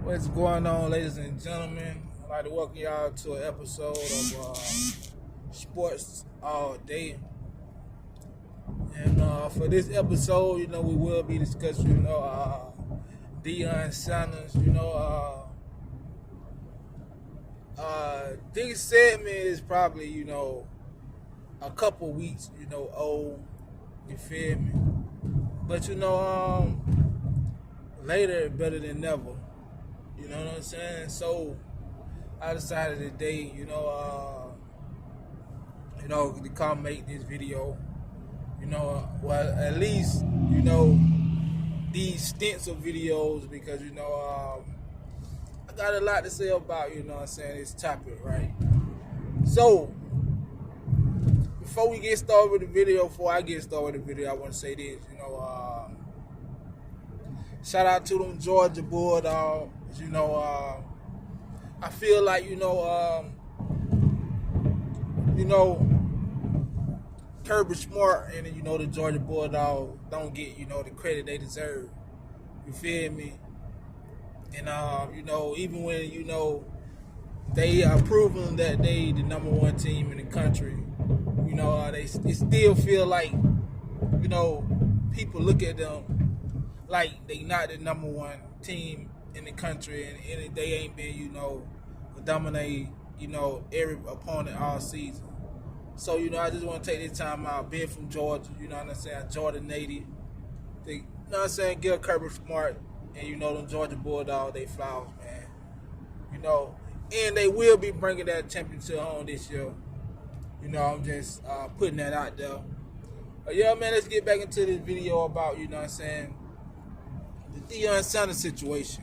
What's going on, ladies and gentlemen? I'd like to welcome y'all to an episode of Sports All Day. And for this episode, we will be discussing, Deion Sanders. This segment is probably, a couple weeks, old. You feel me? But, later better than never. You know what I'm saying? So I decided today, to come make this video. Well, at least, these stencil videos because, I got a lot to say about, this topic, right? So before I get started with the video, I want to say this, shout out to them Georgia Bulldogs. I feel like, Kirby Smart and, the Georgia Bulldogs don't get, the credit they deserve. You feel me? And, even when, they are proving that they the number one team in the country, they still feel like, people look at them like they not the number one team in the country, and they ain't been, dominate, every opponent all season. So, I just want to take this time out, being from Georgia, Georgia native. Give Kirby Smart and, them Georgia Bulldogs, they flowers, man. And they will be bringing that championship home this year. I'm just putting that out there. But, man, let's get back into this video about, the Deion Sanders situation.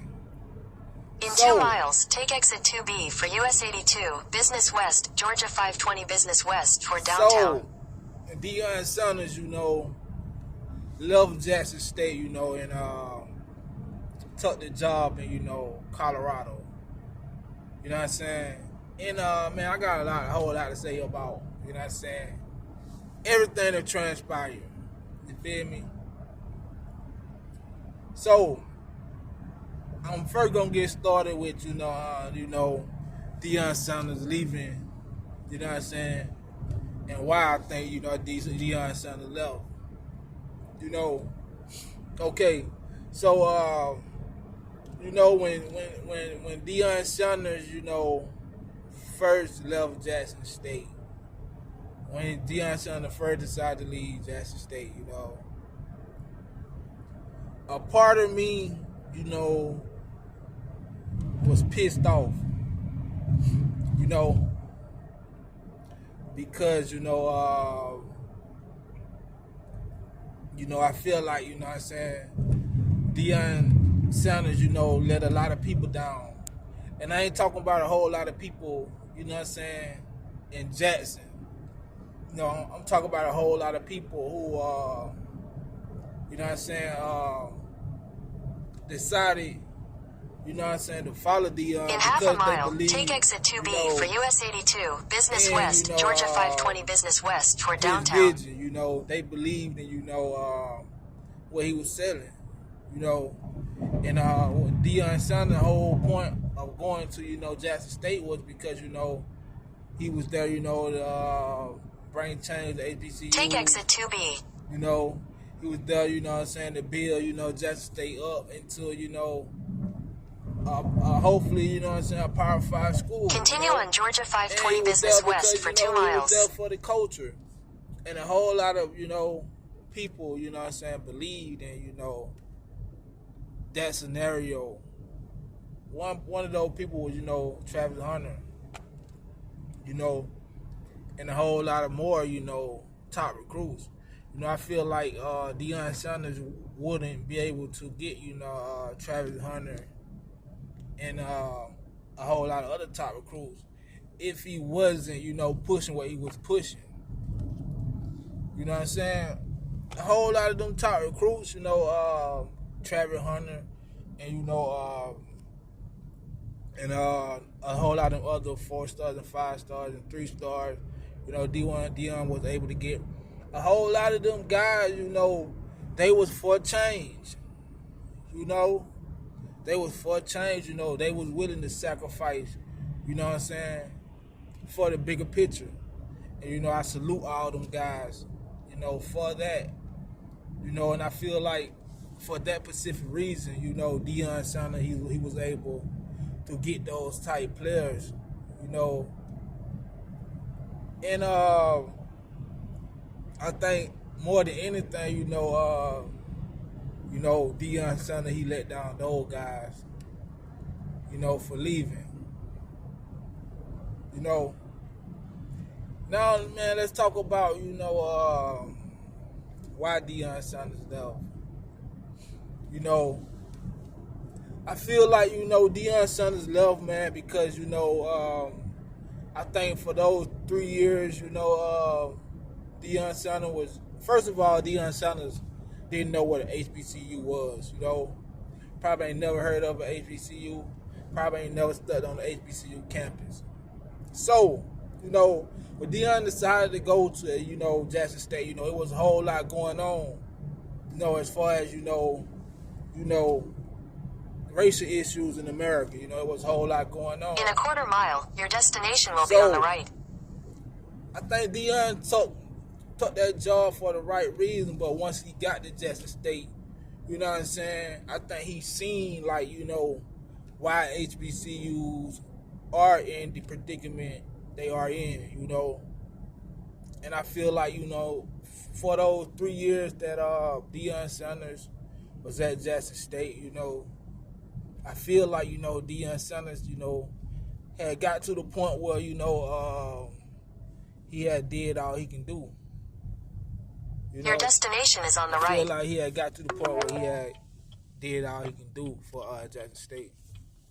In 2 miles, take exit 2B for US 82, Business West, Georgia 520 Business West for downtown. So, Deion Sanders, left Jackson State, and took the job in, Colorado. You know what I'm saying? And, man, I got a whole lot to say about, everything that transpired. You feel me? So, I'm first gonna get started with Deion Sanders leaving, and why I think Deion Sanders left. Okay, so when Deion Sanders first left Jackson State, when Deion Sanders first decided to leave Jackson State, a part of me, was pissed off, because, I feel like, Deion Sanders, let a lot of people down. And I ain't talking about a whole lot of people, in Jackson. I'm talking about a whole lot of people who, decided, to follow Deion. In half a mile, take exit 2B for US 82, Business West, Georgia 520 Business West for downtown. Vision, they believed in, what he was selling, and Deion Sanders, the whole point of going to, Jackson State was because, he was there, to bring change to HBCU. Take exit 2B. He was there, to build, Jackson State up into, hopefully, a Power 5 school. Continue on Georgia 520 Business West for 2 miles. He was there for the culture. And a whole lot of, people, believed in, that scenario. One of those people was, Travis Hunter. And a whole lot of more, top recruits. I feel like Deion Sanders wouldn't be able to get, Travis Hunter and a whole lot of other top recruits if he wasn't, pushing what he was pushing. You know what I'm saying? A whole lot of them top recruits, Travis Hunter and, and a whole lot of other 4 stars and 5 stars and 3 stars, Deion was able to get. A whole lot of them guys, they was for change. they was for a change, you know, they was willing to sacrifice, you know what I'm saying, for the bigger picture. And, you know, I salute all them guys, you know, for that. You know, and I feel like for that specific reason, you know, Deion Sanders, he was able to get those type players, you know. And I think more than anything, you know, Deion Sanders, he let down those guys, you know, for leaving. You know, now, man, let's talk about, you know, why Deion Sanders left. You know, I feel like, you know, Deion Sanders left, man, because, you know, I think for those 3 years, you know, Deion Sanders was, first of all, Deion Sanders didn't know what an HBCU was, you know. Probably ain't never heard of an HBCU. Probably ain't never studied on the HBCU campus. So, you know, when Deion decided to go to, you know, Jackson State, you know, it was a whole lot going on, you know, as far as, you know, racial issues in America. You know, it was a whole lot going on. In a quarter mile, your destination will be on the right. I think Deion took that job for the right reason, but once he got to Jackson State, you know what I'm saying, I think he seen, like, you know, why HBCUs are in the predicament they are in, you know. And I feel like, you know, for those 3 years that Deion Sanders was at Jackson State, you know, I feel like, you know, Deion Sanders, you know, had got to the point where, you know, he had did all he can do. You know, your destination is on the right. I feel like he had got to the point where he had did all he can do for Jackson State.